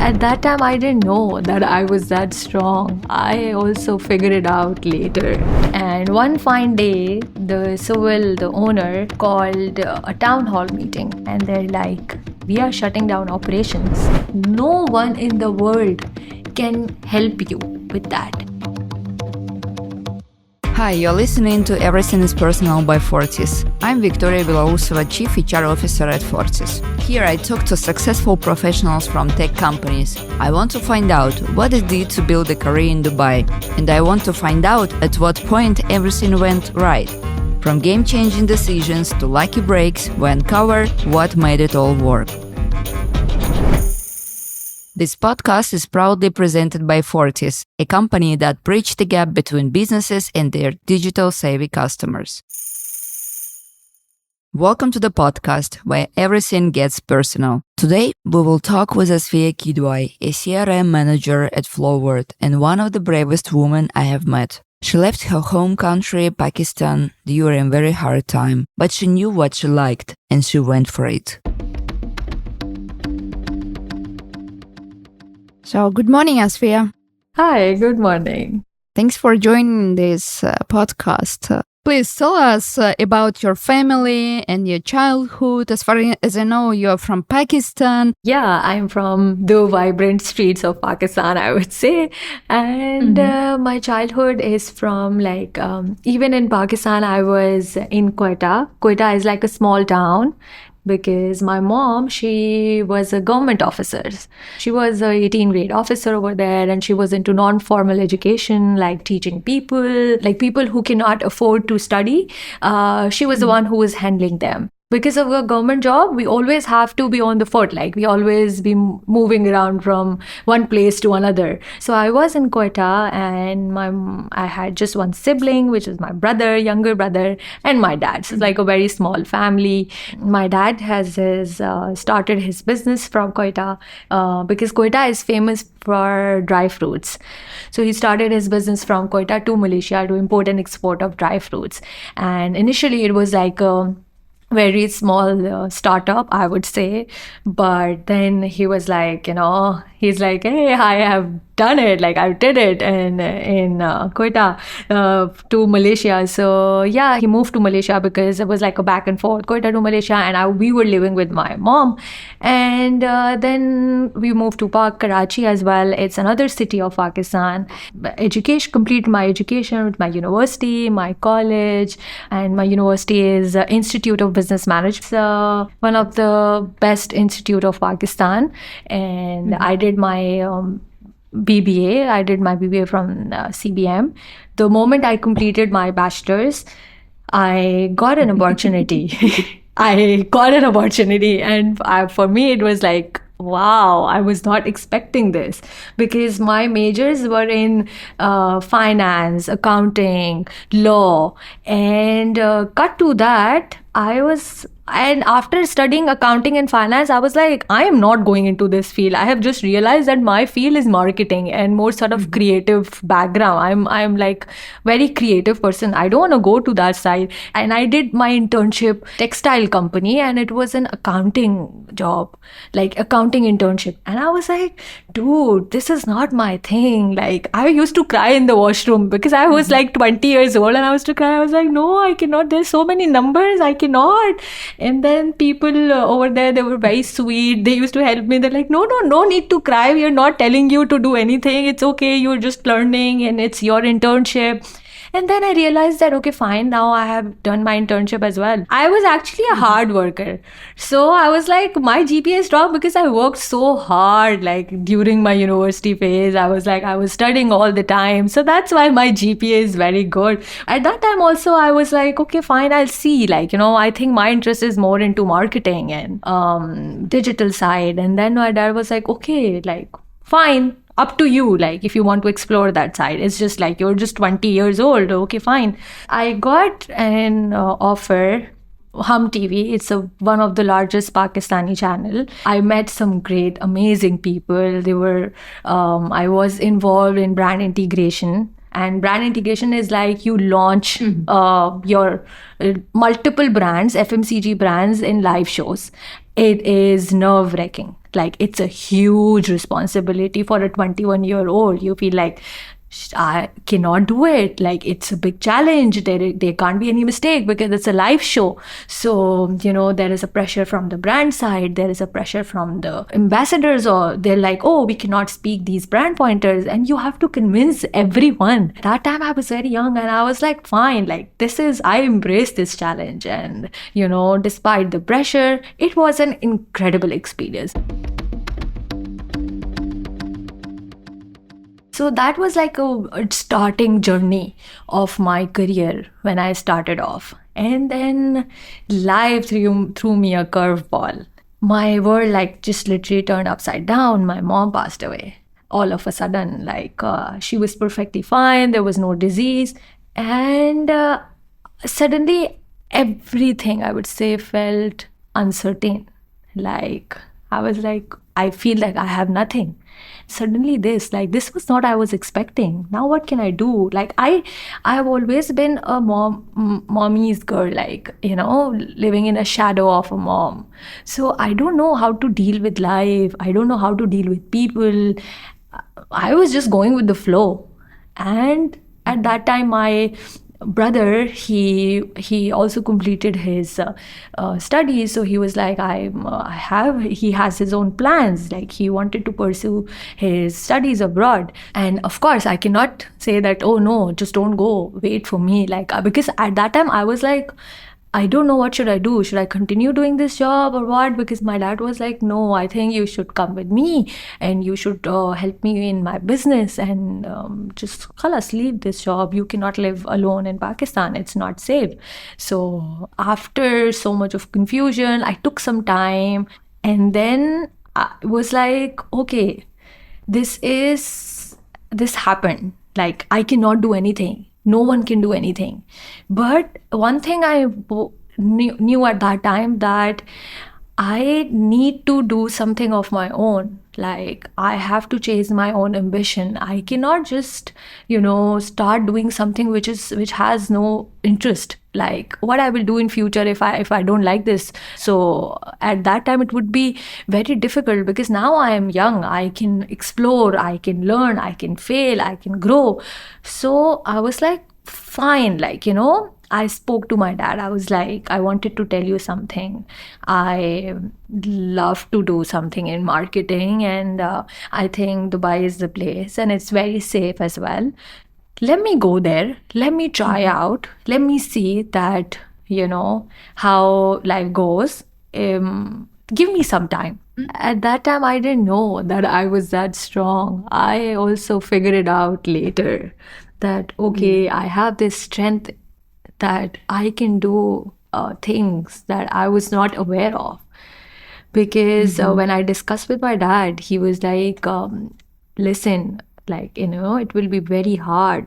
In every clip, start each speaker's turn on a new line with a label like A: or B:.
A: At that time, I didn't know that I was that strong. I also figured it out later. And one fine day, the owner, called a town hall meeting, and they're like, "We are shutting down operations. No one in the world can help you with that."
B: Hi, you're listening to Everything is Personal by Fortis. I'm Victoria Belousova, Chief HR Officer at Fortis. Here I talk to successful professionals from tech companies. I want to find out what it did to build a career in Dubai. And I want to find out at what point everything went right. From game-changing decisions to lucky breaks, we uncover what made it all work. This podcast is proudly presented by Fortis, a company that bridged the gap between businesses and their digital-savvy customers. Welcome to the podcast where everything gets personal. Today, we will talk with Asfiya Kidwai, a CRM manager at Floward and one of the bravest women I have met. She left her home country, Pakistan, during a very hard time, but she knew what she liked and she went for it. So, good morning, Asfiya.
A: Hi, good morning.
B: Thanks for joining this podcast. Please tell us about your family and your childhood. As far as I know, you're from Pakistan.
A: Yeah, I'm from the vibrant streets of Pakistan, I would say. And my childhood is from even in Pakistan, I was in Quetta. Quetta is like a small town. Because my mom, she was a government officer. She was a 18th grade officer over there, and she was into non-formal education, like teaching people, like people who cannot afford to study. She was the one who was handling them. Because of a government job, we always have to be on the foot. Like we always be moving around from one place to another. So I was in Quetta, and I had just one sibling, which is my brother, younger brother, and my dad. So it's like a very small family. My dad has started his business from Quetta because Quetta is famous for dry fruits. So he started his business from Quetta to Malaysia to import and export of dry fruits. And initially it was like a very small startup, I would say. But then he was like, he's like, hey, I have done it. Like I did it in Quetta to Malaysia. So yeah, he moved to Malaysia because it was like a back and forth, Quetta to Malaysia. And we were living with my mom. And then we moved to Karachi as well. It's another city of Pakistan. Completed my education with my university, my college. And my university is Institute of Business Management, one of the best institute of Pakistan. And I did my BBA. I did my BBA from CBM. The moment I completed my bachelor's, I got an opportunity. And for me, it was like, wow, I was not expecting this because my majors were in finance, accounting, law, and cut to that, and after studying accounting and finance, I was like, I am not going into this field. I have just realized that my field is marketing and more sort of creative background. I'm like very creative person. I don't want to go to that side. And I did my internship textile company, and it was an accounting job, like accounting internship. And I was like, dude, this is not my thing. Like I used to cry in the washroom because I was like 20 years old and I used to cry. I was like, no, I cannot. There's so many numbers. I cannot. And then people over there, they were very sweet. They used to help me. They're like, no need to cry. We are not telling you to do anything. It's okay. You're just learning and it's your internship. And then I realized that, okay, fine, now I have done my internship as well. I was actually a hard worker. So I was like, my GPA is dropped because I worked so hard, like during my university phase. I was studying all the time. So that's why my GPA is very good. At that time also, I was like, okay, fine, I'll see. I think my interest is more into marketing and digital side. And then my dad was like, okay, fine. Up to you, if you want to explore that side. It's just like, you're just 20 years old. Okay, fine. I got an offer, Hum TV. It's one of the largest Pakistani channel. I met some great, amazing people. I was involved in brand integration. And brand integration is like you launch your multiple brands, FMCG brands in live shows. It is nerve-wracking. Like, it's a huge responsibility for a 21-year-old. You feel like, I cannot do it. Like, it's a big challenge. There can't be any mistake because it's a live show. So, there is a pressure from the brand side. There is a pressure from the ambassadors, or they're like, oh, we cannot speak these brand pointers. And you have to convince everyone. That time I was very young and I was like, fine, like, I embraced this challenge. And, despite the pressure, it was an incredible experience. So that was like a starting journey of my career when I started off. And then life threw me a curveball. My world like just literally turned upside down. My mom passed away all of a sudden. Like she was perfectly fine. There was no disease. And suddenly everything, I would say, felt uncertain. Like I was like, I feel like I have nothing. Suddenly this was not I was expecting. Now what can I do? Like I have always been a mommy's girl, like, living in a shadow of a mom. So I don't know how to deal with life. I don't know how to deal with people. I was just going with the flow. And at that time, my brother, he also completed his studies, so he was like, he has his own plans, like he wanted to pursue his studies abroad. And of course I cannot say that, oh no, just don't go, wait for me, like because at that time I was like, I don't know what should I do. Should I continue doing this job or what? Because my dad was like, no, I think you should come with me and you should help me in my business and just khalas, leave this job. You cannot live alone in Pakistan. It's not safe. So after so much of confusion, I took some time and then I was like, okay, this happened. Like I cannot do anything. No one can do anything. But one thing I knew at that time, that I need to do something of my own. Like I have to chase my own ambition. I cannot just, start doing something which has no interest. Like what I will do in future if I don't like this. So at that time it would be very difficult, because now I am young. I can explore, I can learn, I can fail, I can grow. So I was like, fine, like, I spoke to my dad. I was like, I wanted to tell you something. I love to do something in marketing, and I think Dubai is the place and it's very safe as well. Let me go there. Let me try out. Let me see that, how life goes. Give me some time. At that time, I didn't know that I was that strong. I also figured it out later that, okay, I have this strength that I can do things that I was not aware of. Because when I discussed with my dad, he was like, listen, like, it will be very hard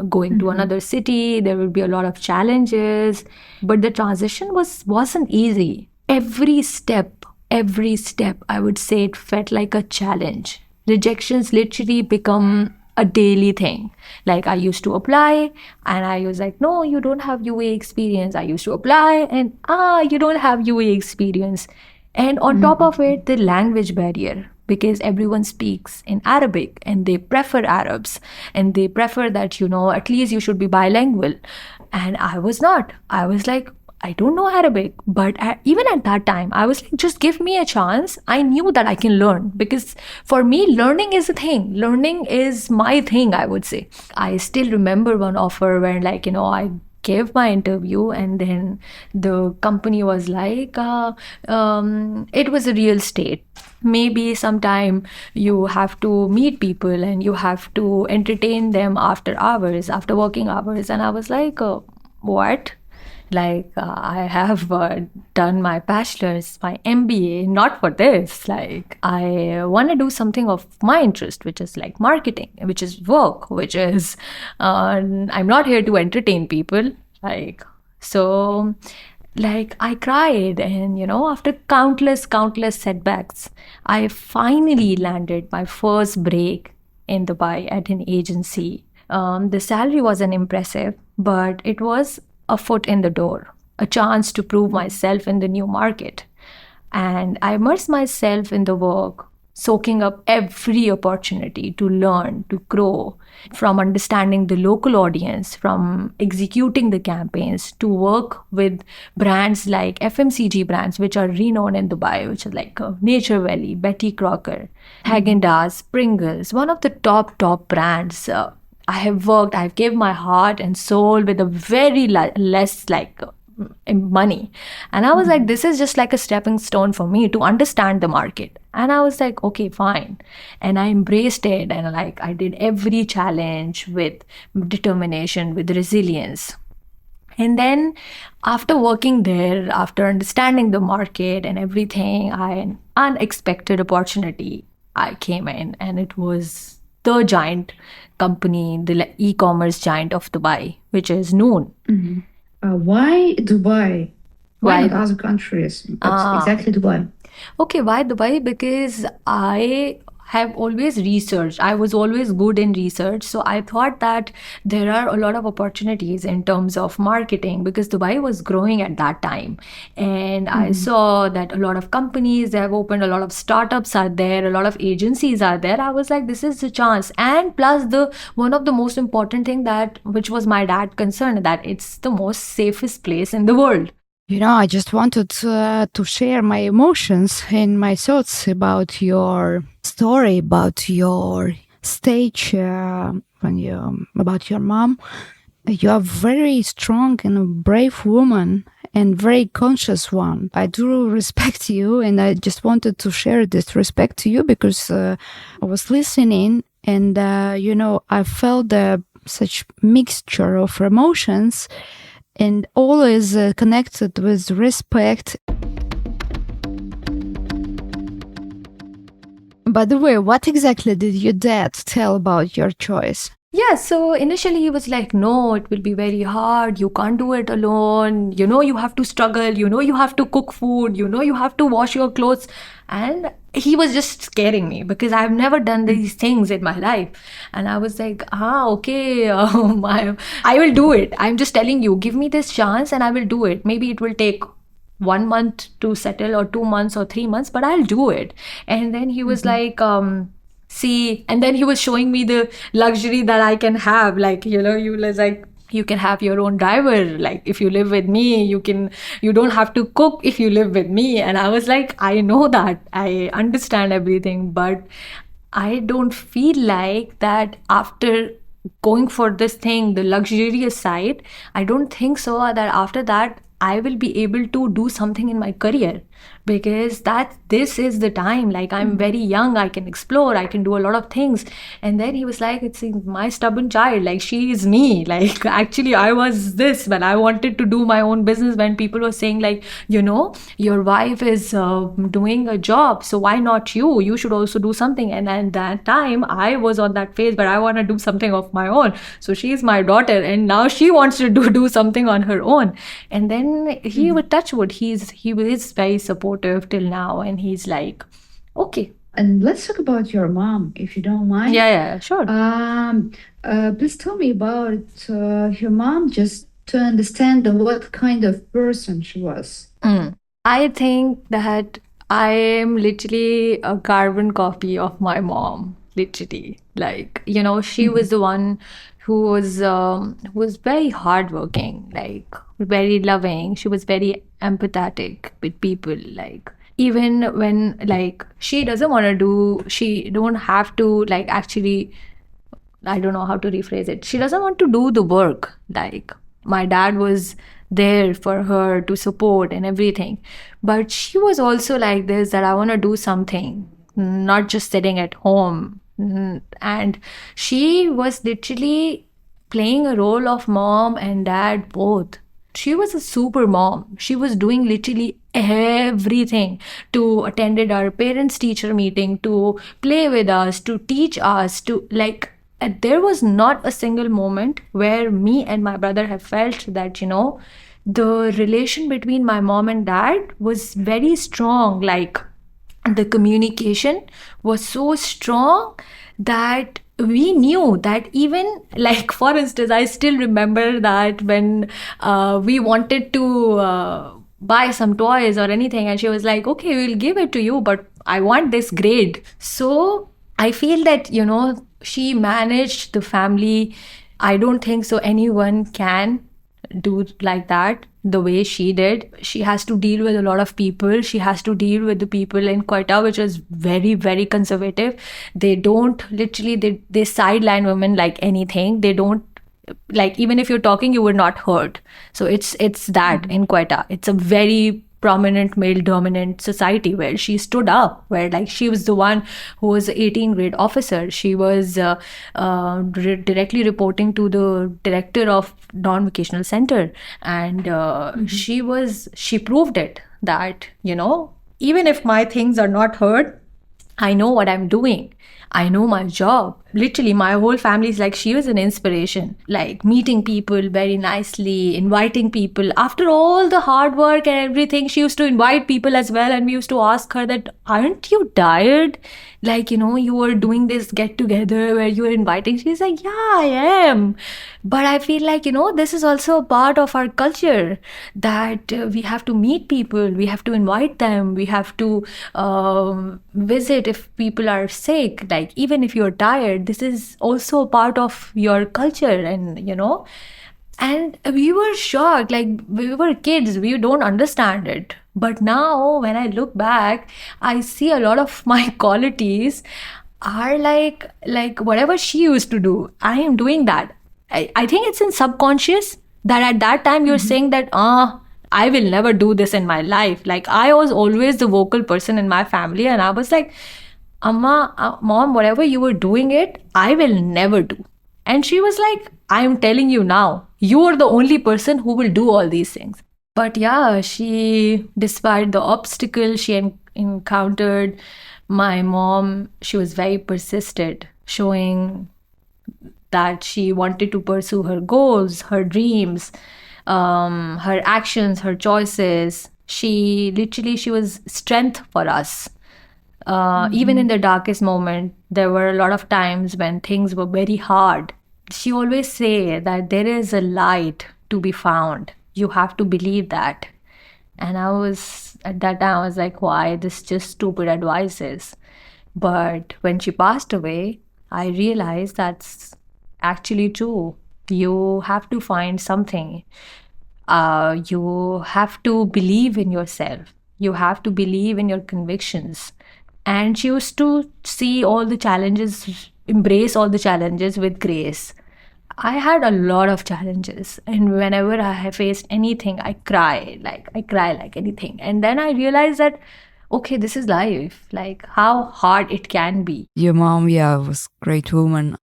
A: going to another city. There will be a lot of challenges. But the transition wasn't easy. Every step, I would say it felt like a challenge. Rejections literally become a daily thing. Like I used to apply and I was like, no, you don't have UA experience. I used to apply and you don't have UA experience. And on top of it, the language barrier, because everyone speaks in Arabic and they prefer Arabs and they prefer that, at least you should be bilingual. And I was not. I was like, I don't know Arabic. But even at that time, I was like, just give me a chance. I knew that I can learn, because for me, learning is a thing. Learning is my thing, I would say. I still remember one offer where, like, I gave my interview and then the company was like, it was a real estate. Maybe sometime you have to meet people and you have to entertain them after working hours. And I was like, what? Like, I have done my bachelor's, my MBA, not for this. Like, I want to do something of my interest, which is like marketing, which is work, which is, I'm not here to entertain people. Like, so, like, I cried. And, after countless setbacks, I finally landed my first break in Dubai at an agency. The salary wasn't impressive, but it was a foot in the door, a chance to prove myself in the new market. And I immersed myself in the work, soaking up every opportunity to learn, to grow, from understanding the local audience, from executing the campaigns, to work with brands like FMCG brands, which are renowned in Dubai, which are like Nature Valley, Betty Crocker, Haagen-Dazs, Pringles, one of the top brands. I've gave my heart and soul with a very less like money. And I was like, this is just like a stepping stone for me to understand the market. And I was like, okay, fine. And I embraced it. And like, I did every challenge with determination, with resilience. And then after working there, after understanding the market and everything, an unexpected opportunity I came in, and it was the giant company, the e-commerce giant of Dubai, which is Noon.
C: Why Dubai? Why
A: Why?
C: not other countries? But exactly Dubai.
A: Okay, why Dubai? Because I have always researched. I was always good in research. So I thought that there are a lot of opportunities in terms of marketing because Dubai was growing at that time. And I saw that a lot of companies, they have opened, a lot of startups are there, a lot of agencies are there. I was like, this is the chance. And plus the one of the most important thing that which was my dad concerned, that it's the most safest place in the world.
B: I just wanted to share my emotions and my thoughts about your story, about your stage, about your mom. You are very strong and a brave woman and very conscious one. I do respect you, and I just wanted to share this respect to you because I was listening and, I felt such mixture of emotions and always connected with respect. By the way, what exactly did your dad tell about your choice?
A: Yeah, so initially he was like, no, it will be very hard. You can't do it alone. You have to struggle. You have to cook food. You have to wash your clothes. And he was just scaring me because I've never done these things in my life. And I was like, okay, I will do it. I'm just telling you, give me this chance and I will do it. Maybe it will take 1 month to settle or 2 months or 3 months, but I'll do it. And then he was like, see, and then he was showing me the luxury that I can have. Like, you was like, you can have your own driver. Like, if you live with me, you don't have to cook if you live with me. And I was like, I know that. I understand everything, but I don't feel like that after going for this thing, the luxurious side, I don't think so that after that, I will be able to do something in my career because this is the time. Like, I'm very young, I can explore, I can do a lot of things. And then he was like, it's my stubborn child, like she is me. Like, actually I was this when I wanted to do my own business, when people were saying like, your wife is doing a job, so why not you should also do something. And at that time I was on that phase, but I want to do something of my own. So she is my daughter and now she wants to do something on her own. And then he would touch wood, he is very supportive till now, and he's like, okay.
C: And let's talk about your mom, if you don't mind.
A: Yeah, sure.
C: Please tell me about your mom, just to understand what kind of person she was.
A: I think that I am literally a carbon copy of my mom, literally. Like, she was the one who was very hardworking, like very loving. She was very empathetic with people. Like, even when like she doesn't want to do, she don't have to like actually. I don't know how to rephrase it. She doesn't want to do the work. Like, my dad was there for her to support and everything. But she was also like this, that I want to do something, not just sitting at home. And she was literally playing a role of mom and dad both. She was a super mom. She was doing literally everything, to attended our parents teacher meeting, to play with us, to teach us, to like, there was not a single moment where me and my brother have felt that, the relation between my mom and dad was very strong. Like, the communication was so strong that we knew that, even like, for instance, I still remember that when we wanted to buy some toys or anything. And she was like, okay, we'll give it to you, but I want this grade. So I feel that, she managed the family. I don't think so anyone can do like that the way she did. She has to deal with a lot of people. She has to deal with the people in Quetta, which is very, very conservative. They don't literally, they sideline women like anything. They don't, like, even if you're talking, you were not heard. So it's that in Quetta. It's a very prominent male dominant society where she stood up, where like she was the one who was 18 grade officer. She was directly reporting to the director of non-vocational center, and she proved it that, even if my things are not heard, I know what I'm doing. I know my job. Literally, my whole family is like, she was an inspiration. Like meeting people very nicely, inviting people. After all the hard work and everything, she used to invite people as well. And we used to ask her that, aren't you tired? Like, you were doing this get together where you were inviting. She's like, yeah, I am. But I feel like, this is also a part of our culture that we have to meet people, we have to invite them, we have to visit if people are sick. Like, even if you're tired, this is also a part of your culture. And we were shocked, like we were kids, we don't understand it. But now when I look back, I see a lot of my qualities are like whatever she used to do, I am doing that. I think it's in subconscious that at that time you're saying that, I will never do this in my life. Like I was always the vocal person in my family, and I was like, Amma, mom, whatever you were doing it, I will never do. And she was like, I am telling you now, you are the only person who will do all these things. But yeah, despite the obstacle she encountered, my mom, she was very persistent, showing that she wanted to pursue her goals, her dreams, her actions, her choices. She was strength for us. Even in the darkest moment, there were a lot of times when things were very hard. She always say that there is a light to be found. You have to believe that. And at that time, I was like, why? This just stupid advices. But when she passed away, I realized that's actually true. You have to find something. You have to believe in yourself. You have to believe in your convictions. And she used to see all the challenges, embrace all the challenges with grace. I had a lot of challenges, and whenever I have faced anything, I cry like anything. And then I realized that, okay, this is life, like how hard it can be.
B: Your mom, yeah, was a great woman.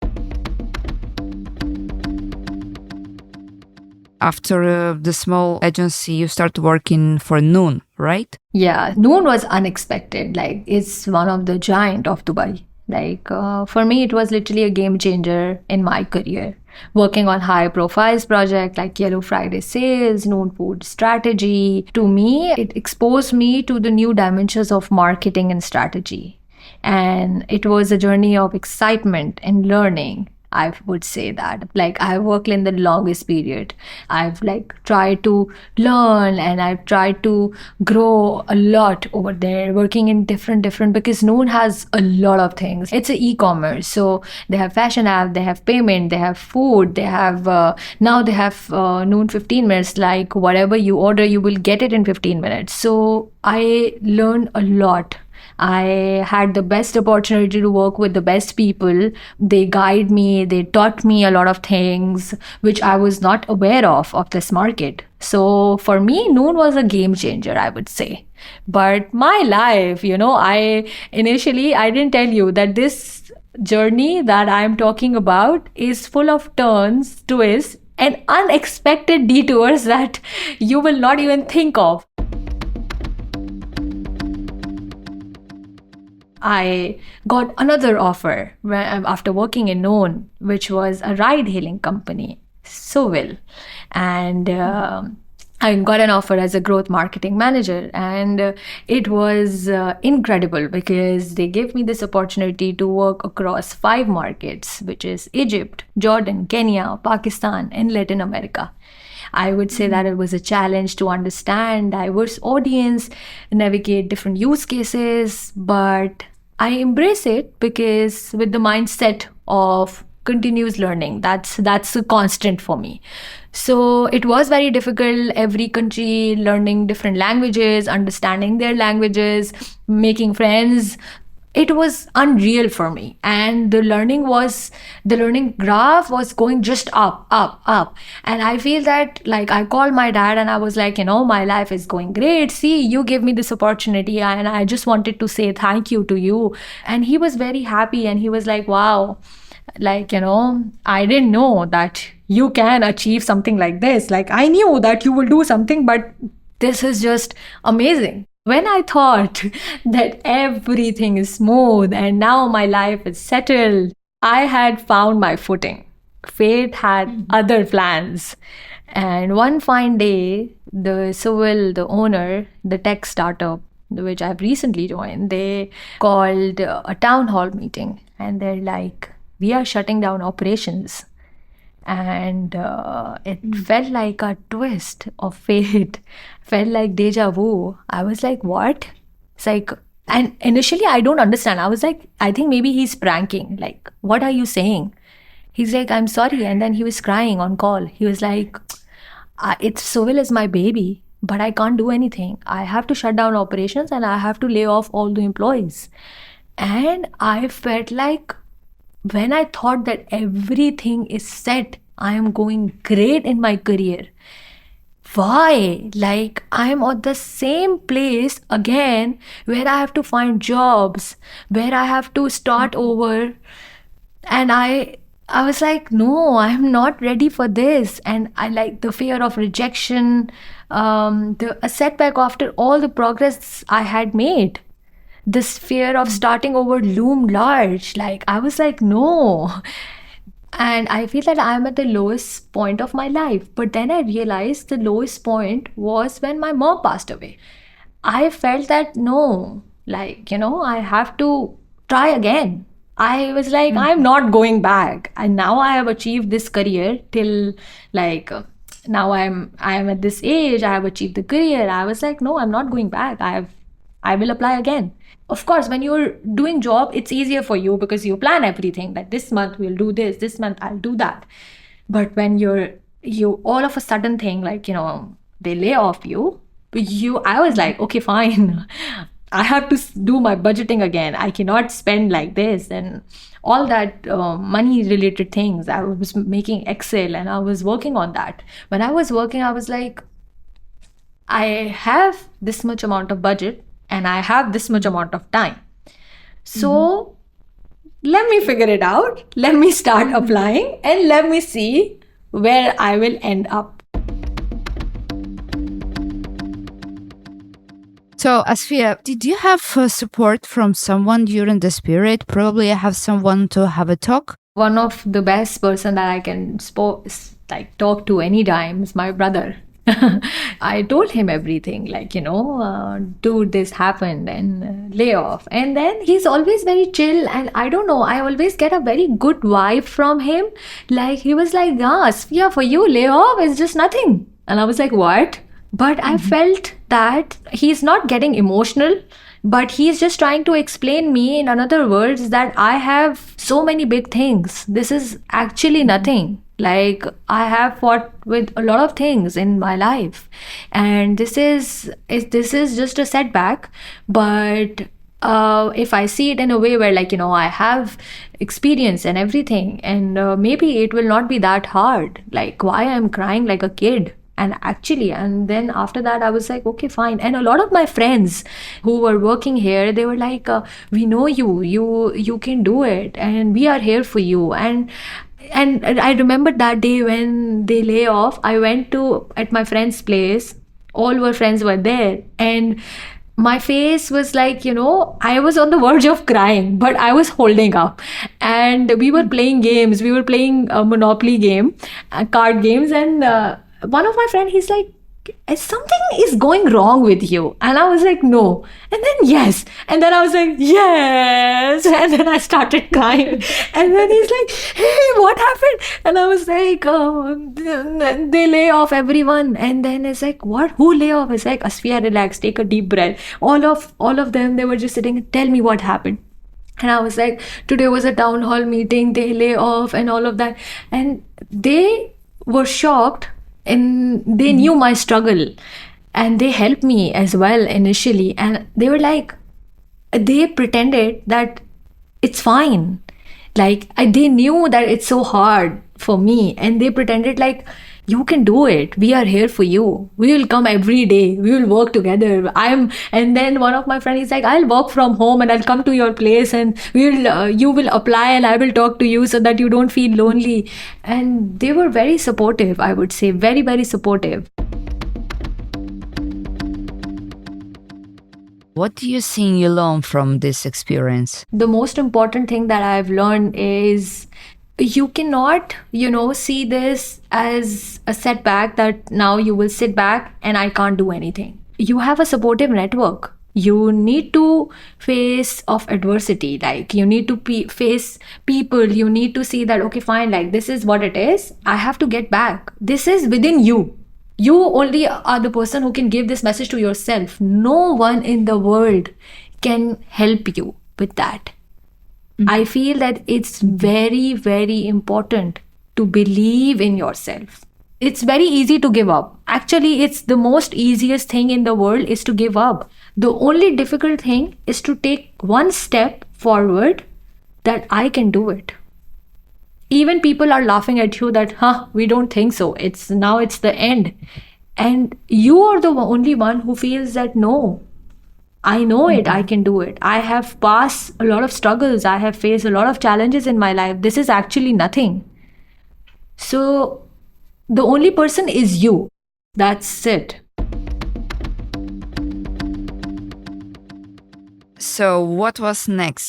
B: After the small agency, you start working for Noon, right?
A: Yeah, Noon was unexpected. Like, it's one of the giant of Dubai. Like, for me, it was literally a game changer in my career. Working on high profiles project like Yellow Friday sales, Noon food strategy. To me, it exposed me to the new dimensions of marketing and strategy. And it was a journey of excitement and learning. I would say that, like, I worked in the longest period. I've tried to learn, and I've tried to grow a lot over there, working in different, because Noon has a lot of things. It's an e-commerce. So they have fashion app, they have payment, they have food, they have, now they have Noon 15 minutes, like whatever you order, you will get it in 15 minutes. So I learned a lot. I had the best opportunity to work with the best people. They guide me, they taught me a lot of things which I was not aware of this market. So for me, Noon was a game changer, I would say. But my life, I didn't tell you that this journey that I'm talking about is full of turns, twists, and unexpected detours that you will not even think of. I got another offer after working in Noon, which was a ride-hailing company, so well. And I got an offer as a growth marketing manager, and it was incredible because they gave me this opportunity to work across 5 markets, which is Egypt, Jordan, Kenya, Pakistan, and Latin America. I would say that it was a challenge to understand diverse audience, navigate different use cases, but I embrace it because with the mindset of continuous learning, that's a constant for me. So it was very difficult, every country learning different languages, understanding their languages, making friends. It was unreal for me, and the learning graph was going just up, up, up. And I feel that, like, I called my dad and I was like, my life is going great, see, you gave me this opportunity and I just wanted to say thank you to you. And he was very happy and he was like, wow, like, I didn't know that you can achieve something like this. Like, I knew that you will do something, but this is just amazing. When I thought that everything is smooth and now my life is settled, I had found my footing. Fate had other plans. And one fine day, the owner, the tech startup, which I've recently joined, they called a town hall meeting and they're like, we are shutting down operations. And it felt like a twist of fate, felt like deja vu. I was like, what? It's like, and initially I don't understand. I was like, I think maybe he's pranking. Like, what are you saying? He's like, I'm sorry. And then he was crying on call. He was like, it's Sohail is my baby, but I can't do anything. I have to shut down operations and I have to lay off all the employees. And I felt like, when I thought that everything is set, I am going great in my career. Why? Like, I am at the same place again where I have to find jobs, where I have to start over. And I was like, no, I'm not ready for this. And I like the fear of rejection, a setback after all the progress I had made. This fear of starting over loomed large. Like, I was like, no. And I feel that I'm at the lowest point of my life. But then I realized the lowest point was when my mom passed away. I felt that, no, like, I have to try again. I was like, I'm not going back. And now I have achieved this career till, like, now I am at this age, I have achieved the career. I was like, no, I'm not going back. I will apply again. Of course, when you're doing job, it's easier for you because you plan everything, that this month we'll do this month I'll do that. But when you all of a sudden thing, like, they lay off you, I was like, okay, fine. I have to do my budgeting again. I cannot spend like this and all that money related things. I was making Excel and I was working on that. When I was working, I was like, I have this much amount of budget and I have this much amount of time. So let me figure it out. Let me start applying and let me see where I will end up.
B: So, Asfiya, did you have support from someone during this period? Probably have someone to have a talk?
A: One of the best person that I can talk to anytime is my brother. I told him everything, like, dude, this happened and layoff. And then he's always very chill. And I don't know, I always get a very good vibe from him. Like, he was like, yeah, Asfiya, for you, layoff is just nothing. And I was like, what? But I felt that he's not getting emotional, but he's just trying to explain me in other words that I have so many big things. This is actually nothing. Like, I have fought with a lot of things in my life, and this is just a setback. But if I see it in a way where, like, I have experience and everything, and maybe it will not be that hard. Like, why I'm crying like a kid? And then after that, I was like, okay, fine. And a lot of my friends who were working here, they were like, we know you can do it, and we are here for you. And I remember that day when they lay off, I went at my friend's place. All our friends were there, and my face was like, I was on the verge of crying, but I was holding up. And we were playing games. We were playing a Monopoly game, card games, and one of my friends, he's like, something is going wrong with you. And I was like, no. And then, yes. And then I was like, yes. And then I started crying. And then he's like, hey, what happened? And I was like, oh, they lay off everyone. And then it's like, what? Who lay off? It's like, Asfiya, relax, take a deep breath. All of them, they were just sitting, tell me what happened. And I was like, today was a town hall meeting, they lay off and all of that. And they were shocked, and they knew my struggle, and they helped me as well initially. And they were like, they pretended that it's fine. Like, they knew that it's so hard for me, and they pretended like, you can do it. We are here for you. We will come every day. We will work together. And then one of my friends is like, I'll work from home and I'll come to your place, and you will apply and I will talk to you so that you don't feel lonely. And they were very supportive, I would say, very, very supportive.
B: What do you think you learned from this experience?
A: The most important thing that I've learned is you cannot, see this as a setback that now you will sit back and I can't do anything. You have a supportive network. You need to face of adversity. Like, you need to face people. You need to see that, okay, fine, like, this is what it is. I have to get back. This is within you. You only are the person who can give this message to yourself. No one in the world can help you with that. I feel that it's very, very important to believe in yourself. It's very easy to give up. Actually, it's the most easiest thing in the world is to give up. The only difficult thing is to take one step forward that I can do it. Even people are laughing at you that, we don't think so. It's the end. And you are the only one who feels that, no, I know it, I can do it. I have passed a lot of struggles. I have faced a lot of challenges in my life. This is actually nothing. So the only person is you. That's it.
B: So what was next?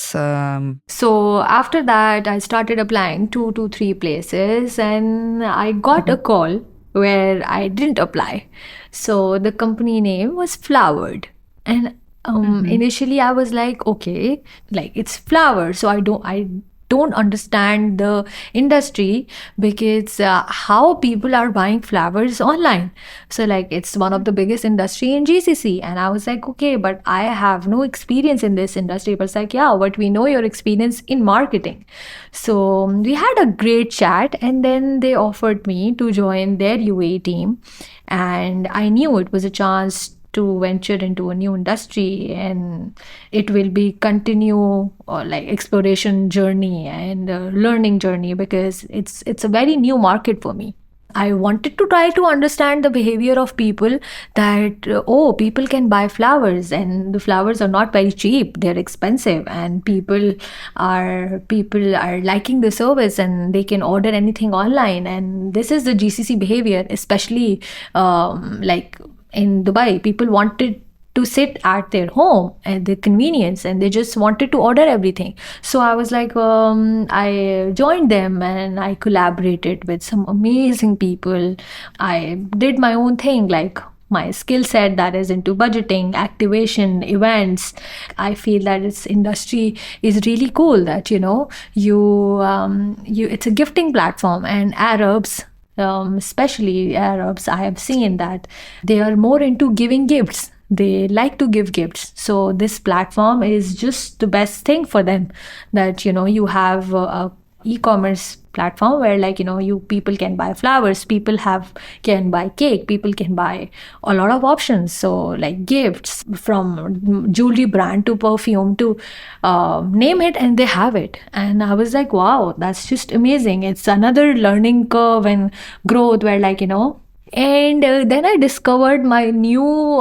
A: So after that, I started applying 2 to 3 places, and I got a call where I didn't apply. So the company name was Floward. And initially I was like, okay, like, it's flower, so I don't understand the industry, because how people are buying flowers online. So, like, it's one of the biggest industry in GCC. And I was like, okay, but I have no experience in this industry. But it's like, yeah, but we know your experience in marketing. So we had a great chat, and then they offered me to join their UA team. And I knew it was a chance to venture into a new industry, and it will be continue like exploration journey and learning journey, because it's a very new market for me. I wanted to try to understand the behavior of people, that people can buy flowers, and the flowers are not very cheap, they're expensive, and people are liking the service, and they can order anything online. And this is the GCC behavior, especially like in Dubai. People wanted to sit at their home at the convenience, and they just wanted to order everything. So I was like, I joined them, and I collaborated with some amazing people. I did my own thing, like my skill set that is into budgeting, activation, events. I feel that this industry is really cool, that it's a gifting platform, and Arabs, especially Arabs, I have seen that they are more into giving gifts. They like to give gifts. So this platform is just the best thing for them, that you have a e-commerce platform where, like, you people can buy flowers, people can buy cake, people can buy a lot of options. So, like, gifts from jewelry brand to perfume to name it, and they have it. And I was like, wow, that's just amazing. It's another learning curve and growth where, like, and then I discovered my new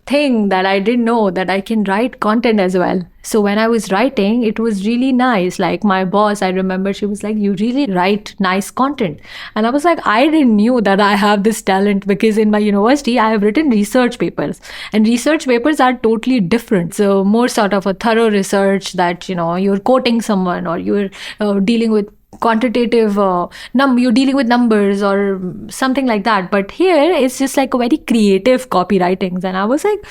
A: thing that I didn't know, that I can write content as well. So when I was writing, it was really nice. Like, my boss, I remember, she was like, you really write nice content. And I was like, I didn't knew that I have this talent, because in my university, I have written research papers, and research papers are totally different. So more sort of a thorough research, that, you're quoting someone, or you're dealing with quantitative you're dealing with numbers or something like that, but here it's just like a very creative copywriting. And I was like,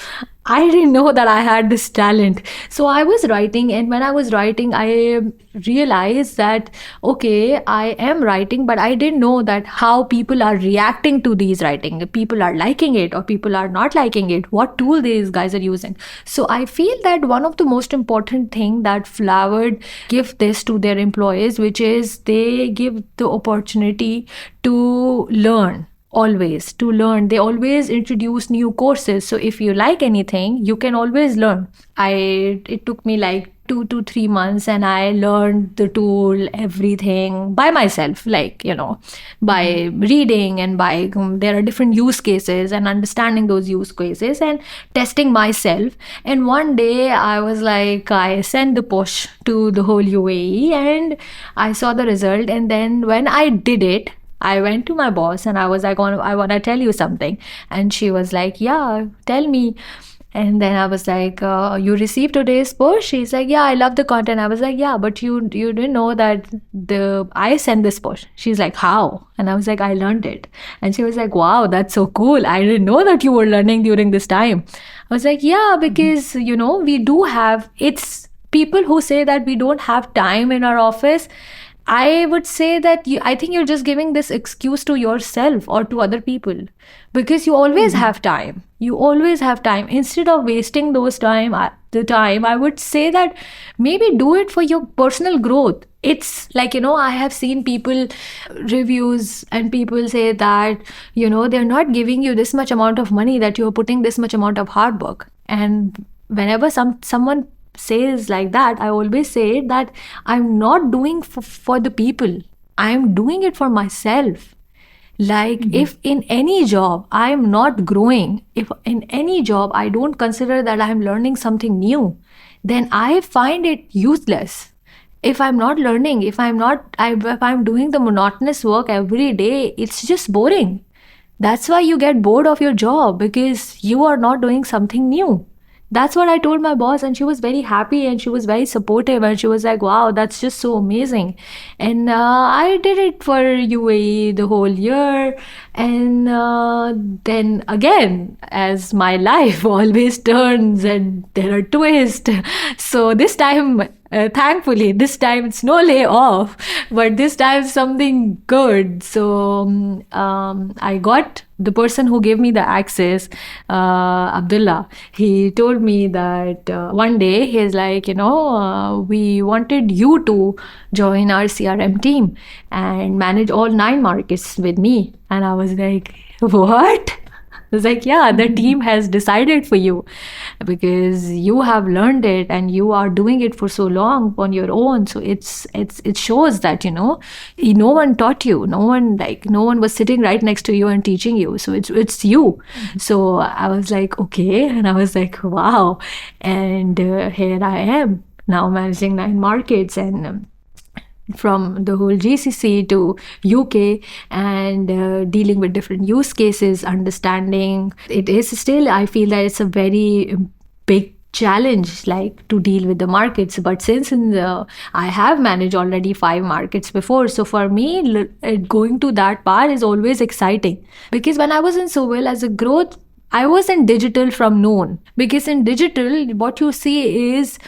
A: I didn't know that I had this talent. So I was writing, and when I was writing, I realized that, okay, I am writing, but I didn't know that how people are reacting to these writing. People are liking it or people are not liking it. What tool these guys are using. So I feel that one of the most important thing that Floward give this to their employees, which is they give the opportunity to learn. Always to learn. They always introduce new courses, so if you like anything, you can always learn. It took me like 2 to 3 months, and I learned the tool, everything by myself, like, by reading and by there are different use cases and understanding those use cases and testing myself. And one day I was like, I sent the push to the whole UAE and I saw the result. And then when I did it, I went to my boss and I was like, I want to tell you something. And she was like, yeah, tell me. And then I was like, you received today's push? She's like, yeah, I love the content. I was like, yeah, but you didn't know that I sent this push. She's like, how? And I was like, I learned it. And she was like, wow, that's so cool. I didn't know that you were learning during this time. I was like, yeah, because, we do have, it's people who say that we don't have time in our office. I would say that I think you're just giving this excuse to yourself or to other people, because you always have time. You always have time. Instead of wasting the time, I would say that maybe do it for your personal growth. It's like, I have seen people reviews and people say that, they're not giving you this much amount of money, that you're putting this much amount of hard work. And whenever someone says like that, I always say that I'm not doing for the people. I'm doing it for myself. Like if in any job I'm not growing, if in any job I don't consider that I'm learning something new, then I find it useless. If I'm not learning, if I'm doing the monotonous work every day, it's just boring. That's why you get bored of your job, because you are not doing something new. That's what I told my boss, and she was very happy and she was very supportive, and she was like, wow, that's just so amazing. And I did it for UAE the whole year. And then again, as my life always turns and there are twists. So this time, thankfully, this time it's no layoff, but this time something good. So I got the person who gave me the access, Abdullah. He told me that one day he's like, we wanted you to join our CRM team and manage all 9 markets with me. And I was like, what? I was like, yeah, the team has decided for you because you have learned it and you are doing it for so long on your own. So it shows that, no one taught you. No one was sitting right next to you and teaching you. So it's you. So I was like, okay. And I was like, wow. And here I am now managing 9 markets and from the whole GCC to UK and dealing with different use cases, understanding. It is still, I feel that it's a very big challenge, like to deal with the markets. But since I have managed already 5 markets before, so for me, going to that part is always exciting. Because when I was in Sowell as a growth, I was in digital from noon. Because in digital, what you see is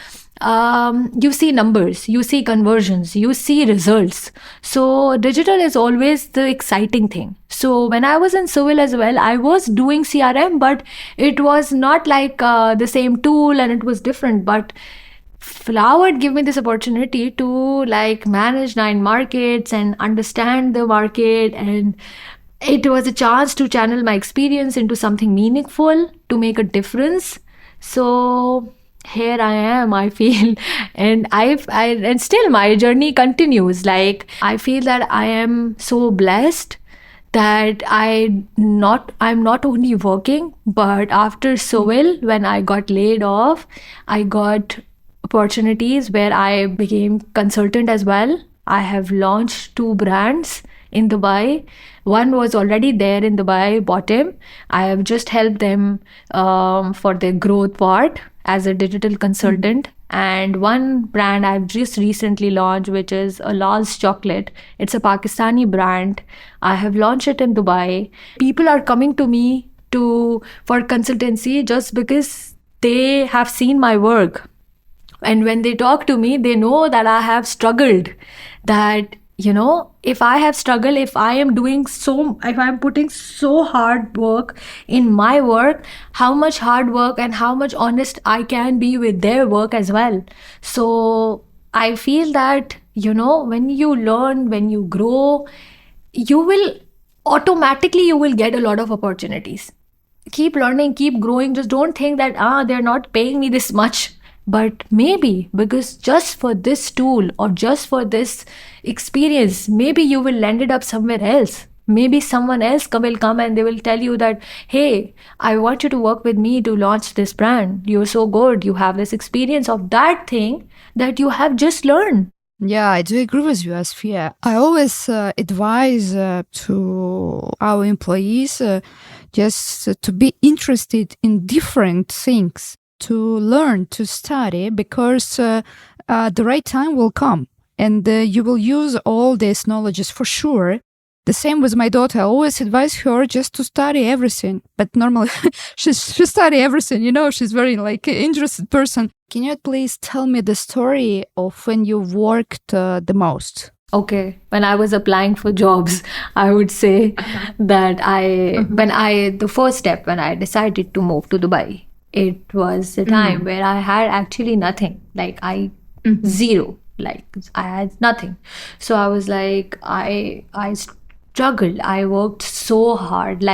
A: you see numbers, you see conversions, you see results. So digital is always the exciting thing. So when I was in Sowell as well, I was doing CRM, but it was not like the same tool and it was different. But Floward gave me this opportunity to like manage 9 markets and understand the market, and it was a chance to channel my experience into something meaningful, to make a difference. So here I am, I feel, and and still my journey continues. Like I feel that I am so blessed that I'm not only working, but after Sowell, when I got laid off, I got opportunities where I became consultant as well. I have launched 2 brands in Dubai. One was already there in Dubai, bought him. I have just helped them for their growth part. as a digital consultant. And one brand I've just recently launched, which is a Lal's chocolate. It's a Pakistani brand. I have launched it in Dubai. People are coming to me for consultancy just because they have seen my work. And when they talk to me, they know that I have struggled. That, if I have struggled, if I'm putting so hard work in my work, how much hard work and how much honest I can be with their work as well. So I feel that, when you learn, when you grow, you will get a lot of opportunities. Keep learning, keep growing. Just don't think that they're not paying me this much. But maybe because just for this tool or just for this experience, maybe you will land it up somewhere else. Maybe someone else will come and they will tell you that, hey, I want you to work with me to launch this brand. You're so good. You have this experience of that thing that you have just learned.
B: Yeah, I do agree with you, Asfiya. I always advise to our employees just to be interested in different things, to learn, to study, because the right time will come and you will use all these knowledges for sure. The same with my daughter. I always advise her just to study everything. But normally she study everything, she's very interested person. Can you please tell me the story of when you worked the most?
A: Okay, when I was applying for jobs, I would say that the first step when I decided to move to Dubai, it was a time where I had actually nothing. Zero. I had nothing. So I was I struggled. I worked so hard.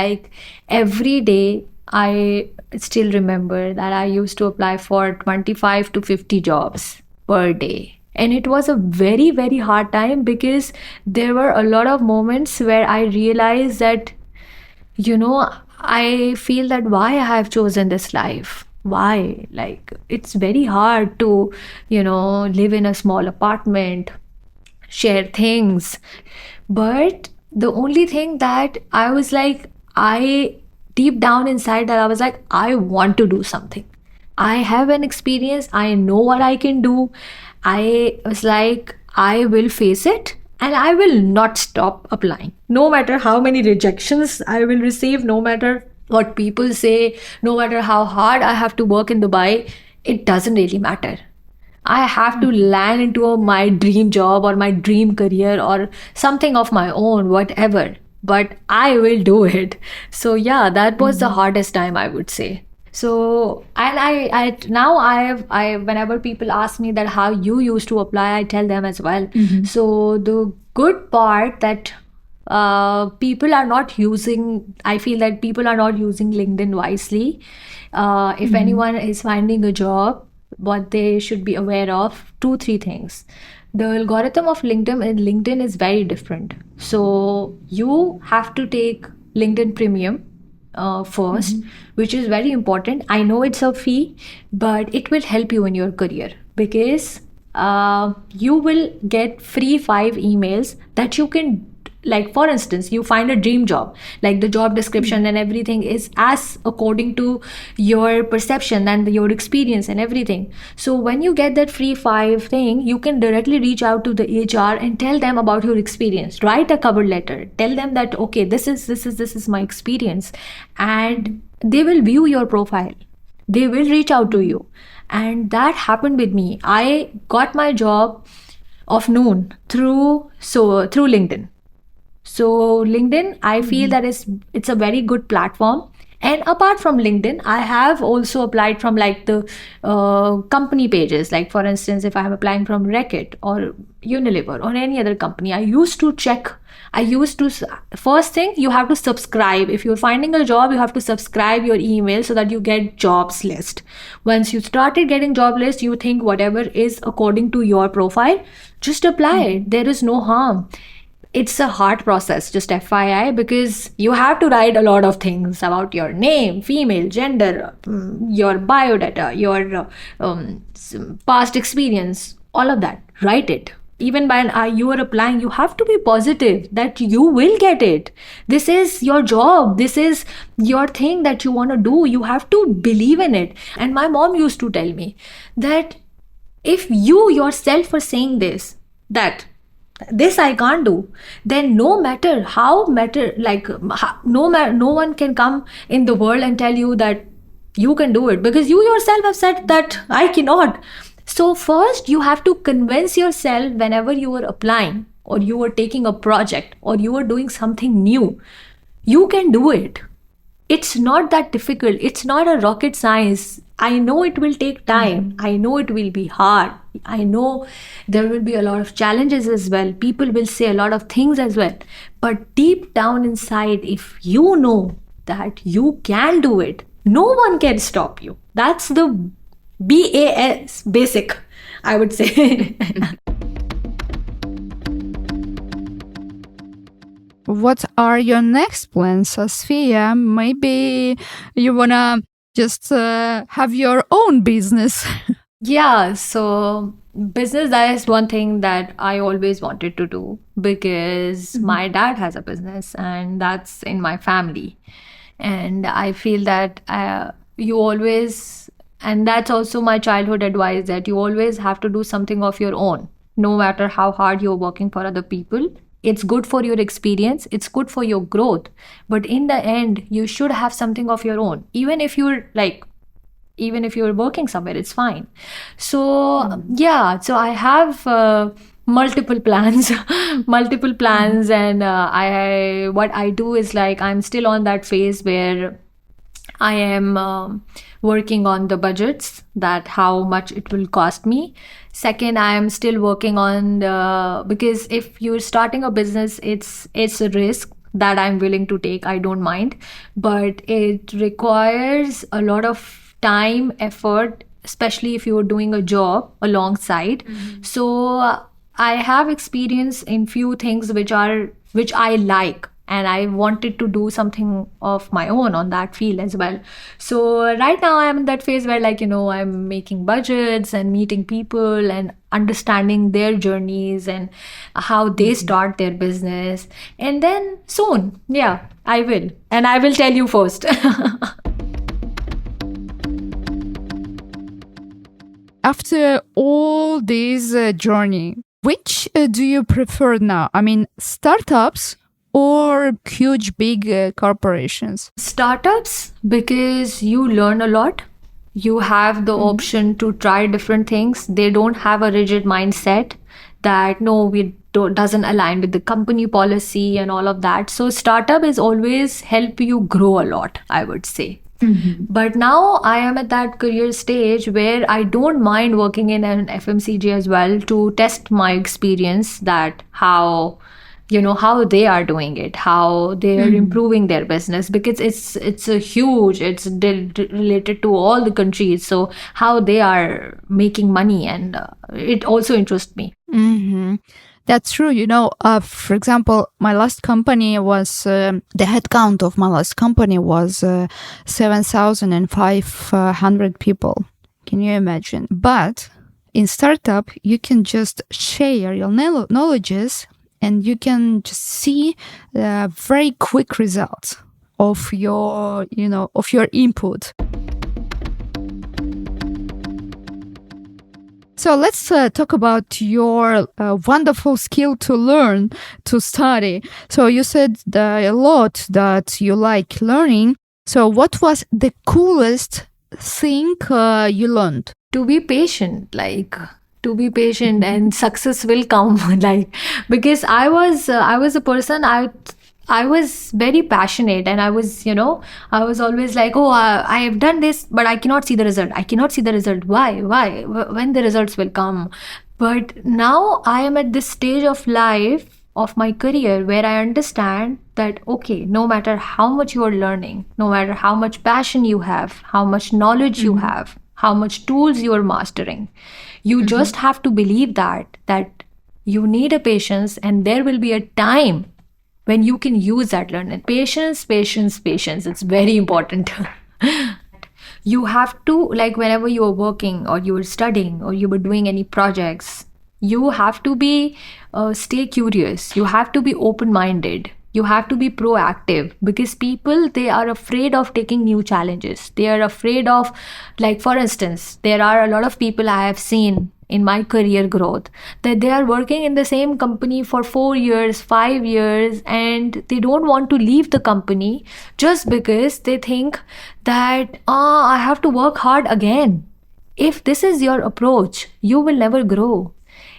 A: Every day, I still remember that I used to apply for 25 to 50 jobs per day. And it was a very, very hard time because there were a lot of moments where I realized that, I feel that why I have chosen this life. Why? It's very hard to, live in a small apartment, share things. But the only thing that I was deep down inside that I was I want to do something. I have an experience. I know what I can do. I was I will face it and I will not stop applying. No matter how many rejections I will receive, no matter what people say, no matter how hard I have to work in Dubai, it doesn't really matter. I have to land into my dream job or my dream career or something of my own, whatever. But I will do it. So yeah, that was the hardest time, I would say. So, and I whenever people ask me that how you used to apply, I tell them as well. So the good part that people are not using, I feel that people are not using LinkedIn wisely. If anyone is finding a job, what they should be aware of, 2-3 things. The algorithm of LinkedIn is very different. So you have to take LinkedIn Premium first, which is very important. I know it's a fee, but it will help you in your career because you will get free 5 emails that you can, for instance, you find a dream job, the job description and everything is as according to your perception and your experience and everything. So when you get that free 5 thing, you can directly reach out to the HR and tell them about your experience. Write a cover letter. Tell them that, okay, this is my experience, and they will view your profile. They will reach out to you. And that happened with me. I got my job of noon through LinkedIn. So LinkedIn, I feel that it's a very good platform. And apart from LinkedIn, I have also applied from the company pages. For instance, if I'm applying from Reckitt or Unilever or any other company, I used to check. First thing, you have to subscribe. If you're finding a job, you have to subscribe your email so that you get jobs list. Once you started getting job list, you think whatever is according to your profile, just apply it. There is no harm. It's a hard process, just FYI, because you have to write a lot of things about your name, female, gender, your biodata, your past experience, all of that. Write it. even when you are applying, you have to be positive that you will get it. This is your job, this is your thing that you want to do. You have to believe in it. And my mom used to tell me that if you yourself are saying this, that this I can't do, then no matter how matter like no one can come in the world and tell you that you can do it, because you yourself have said that I cannot. So first you have to convince yourself whenever you are applying or you are taking a project or you are doing something new, you can do it. It's not that difficult. It's not a rocket science. I know it will take time. I know it will be hard. I know there will be a lot of challenges as well. People will say a lot of things as well. But deep down inside, if you know that you can do it, no one can stop you. That's the BAS, basic, I would say.
B: What are your next plans, Asfiya? Maybe you wanna just have your own business.
A: Yeah, so business, that is one thing that I always wanted to do, because my dad has a business and that's in my family. And I feel that you always, and that's also my childhood advice, that you always have to do something of your own, no matter how hard you're working for other people. It's good for your experience, it's good for your growth. But in the end, you should have something of your own. Even if you're working somewhere, it's fine. So yeah, so I have multiple plans, multiple plans. And I what I do is, like, I'm still on that phase where I am working on the budgets, that how much it will cost me. Second, I am still working on because if you're starting a business, it's a risk that I'm willing to take. I don't mind, but it requires a lot of time, effort, especially if you're doing a job alongside. So I have experience in few things which I like, and I wanted to do something of my own on that field as well. So right now I'm in that phase where, like, I'm making budgets and meeting people and understanding their journeys and how they start their business. And then soon, yeah, I will. And I will tell you first.
B: After all this journey, which do you prefer now? I mean, startups or huge big corporations?
A: Startups, because you learn a lot. You have the option to try different things. They don't have a rigid mindset that no, we don't, doesn't align with the company policy and all of that. So startup is always help you grow a lot, I would say. But now I am at that career stage where I don't mind working in an FMCG as well, to test my experience, that how they are doing it, how they are improving their business, because it's a huge, it's related to all the countries, so how they are making money, and it also interests me.
B: That's true. For example, my last company was, the headcount of my last company was 7,500 people. Can you imagine? But in startup, you can just share your knowledges, and you can just see very quick results of your input. So let's talk about your wonderful skill to learn, to study. So you said a lot that you like learning. So what was the coolest thing you learned?
A: To be patient, and success will come. Because I was a person, I was very passionate, and I was always like, oh, I have done this, but I cannot see the result. Why? When the results will come? But now I am at this stage of life of my career where I understand that, okay, no matter how much you are learning, no matter how much passion you have, how much knowledge you have, how much tools you are mastering, you just have to believe that you need a patience, and there will be a time when you can use that learning. Patience. It's very important. You have to, like, whenever you are working or you are studying or you were doing any projects, You have to be stay curious. You have to be open minded. You have to be proactive, because people, they are afraid of taking new challenges. They are afraid of, like, for instance, there are a lot of people I have seen in my career growth that they are working in the same company for 4 years, 5 years, and they don't want to leave the company just because they think that, I have to work hard again. If this is your approach, you will never grow.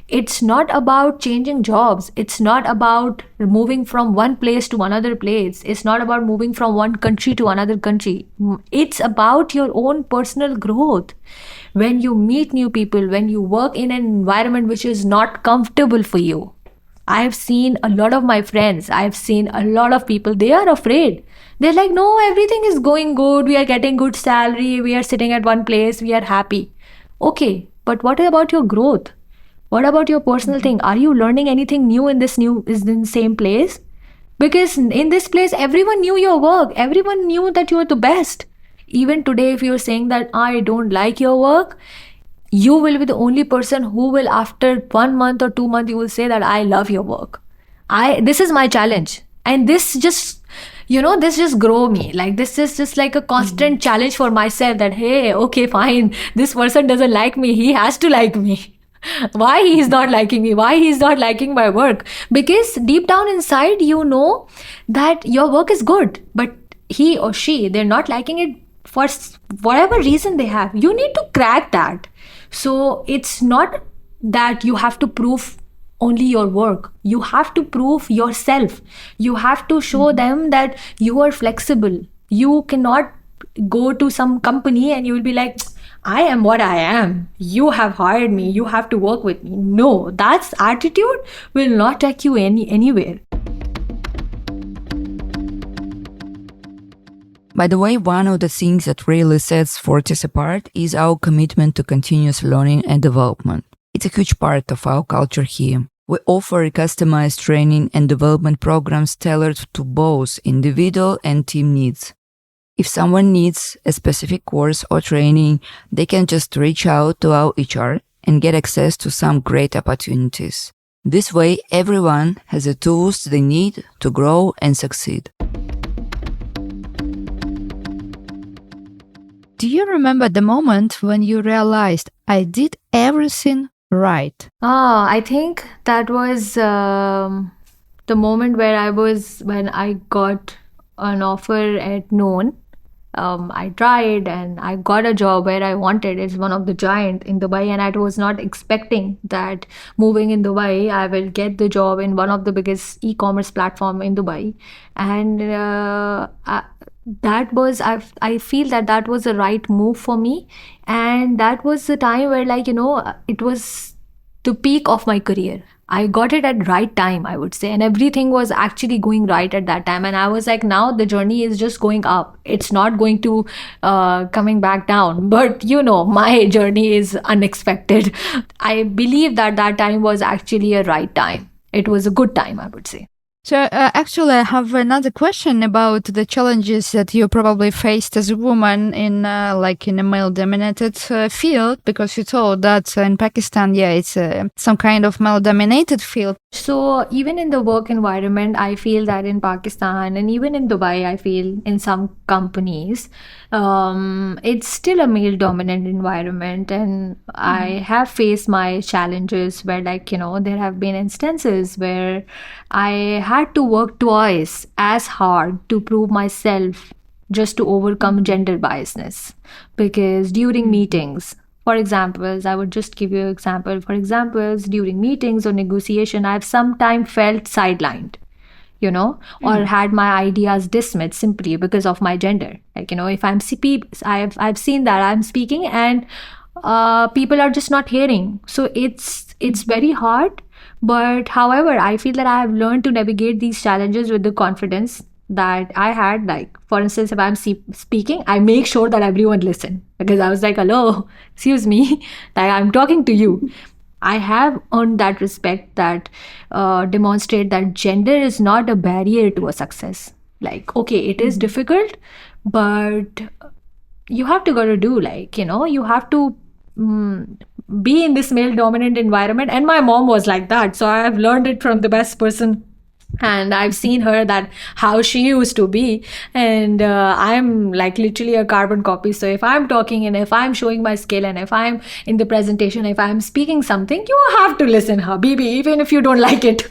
A: It's not about changing jobs. It's not about moving from one place to another place. It's not about moving from one country to another country. It's about your own personal growth. When you meet new people, when you work in an environment which is not comfortable for you, I have seen a lot of my friends, I've seen a lot of people, they are afraid. They're like, no, everything is going good. We are getting good salary. We are sitting at one place. We are happy. Okay, but what about your growth? What about your personal thing? Are you learning anything new in this new is in the same place? Because in this place, everyone knew your work. Everyone knew that you are the best. Even today, if you're saying that I don't like your work, you will be the only person who will, after 1 month or 2 months, you will say that I love your work. This is my challenge. And this just, this just grow me. Like, this is just like a constant challenge for myself that, hey, okay, fine. This person doesn't like me. He has to like me. Why he is not liking me? Why he is not liking my work? Because deep down inside, you know that your work is good, but he or she, they're not liking it for whatever reason they have. You need to crack that. So it's not that you have to prove only your work. You have to prove yourself. You have to show them that you are flexible. You cannot go to some company and you will be like, I am what I am. You have hired me. You have to work with me. No, that attitude will not take you anywhere.
B: By the way, one of the things that really sets Fortis apart is our commitment to continuous learning and development. It's a huge part of our culture here. We offer customized training and development programs tailored to both individual and team needs. If someone needs a specific course or training, they can just reach out to our HR and get access to some great opportunities. This way, everyone has the tools they need to grow and succeed. Do you remember the moment when you realized I did everything right?
A: I think that was the moment when I got an offer at Known. I tried and I got a job where I wanted. It's one of the giant in Dubai, and I was not expecting that moving in Dubai, I will get the job in one of the biggest e-commerce platform in Dubai. And I feel that was the right move for me. And that was the time where, it was the peak of my career. I got it at right time, I would say, and everything was actually going right at that time. And I was like, now the journey is just going up. It's not going to coming back down. But my journey is unexpected. I believe that time was actually a right time. It was a good time, I would say.
B: So actually, I have another question about the challenges that you probably faced as a woman in a male-dominated field, because you told that in Pakistan, it's some kind of male-dominated field.
A: So even in the work environment, I feel that in Pakistan and even in Dubai, I feel in some companies, it's still a male-dominant environment, and I have faced my challenges where, there have been instances where I had to work twice as hard to prove myself just to overcome gender biasness. Because during meetings, for examples, I would just give you an example. For examples, during meetings or negotiation, I've sometimes felt sidelined, or had my ideas dismissed simply because of my gender. If I'm CP, I've seen that I'm speaking and people are just not hearing. So it's very hard. But however, I feel that I have learned to navigate these challenges with the confidence that I had. Like, for instance, if I'm speaking, I make sure that everyone listen, because I was like, hello, excuse me, like, I'm talking to you. I have earned that respect that demonstrate that gender is not a barrier to a success. Like, okay, it is difficult, but you have to go to do, you have to be in this male dominant environment. And my mom was like that. So I have learned it from the best person. And I've seen her that how she used to be, and I'm like literally a carbon copy. So if I'm talking and if I'm showing my skill and if I'm in the presentation, if I'm speaking something, you have to listen, Habibi, even if you don't like it.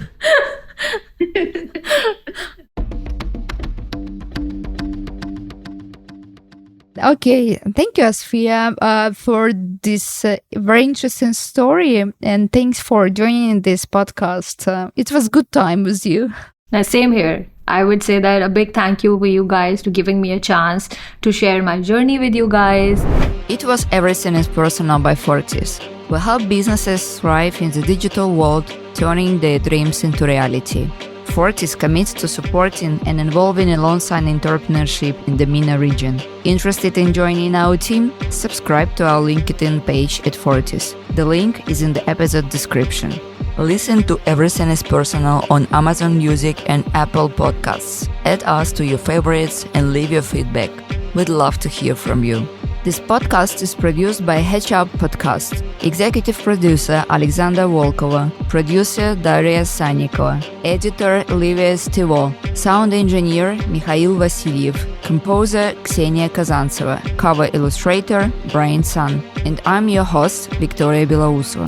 B: Okay, thank you, Asfiya, for this very interesting story, and thanks for joining this podcast. It was good time with you.
A: Now, same here. I would say that a big thank you for you guys to giving me a chance to share my journey with you guys.
B: It was Everything is Personal by Fortis. We help businesses thrive in the digital world, turning their dreams into reality. Fortis commits to supporting and involving alongside entrepreneurship in the MENA region. Interested in joining our team? Subscribe to our LinkedIn page at Fortis. The link is in the episode description. Listen to Everything is Personal on Amazon Music and Apple Podcasts. Add us to your favorites and leave your feedback. We'd love to hear from you. This podcast is produced by HR Podcast. Executive producer Alexandra Volkova, producer Daria Sannikova, editor Livia Stivo, sound engineer Mikhail Vasilyev, composer Ksenia Kazantseva, cover illustrator Brian Sun, and I'm your host Victoria Belousova.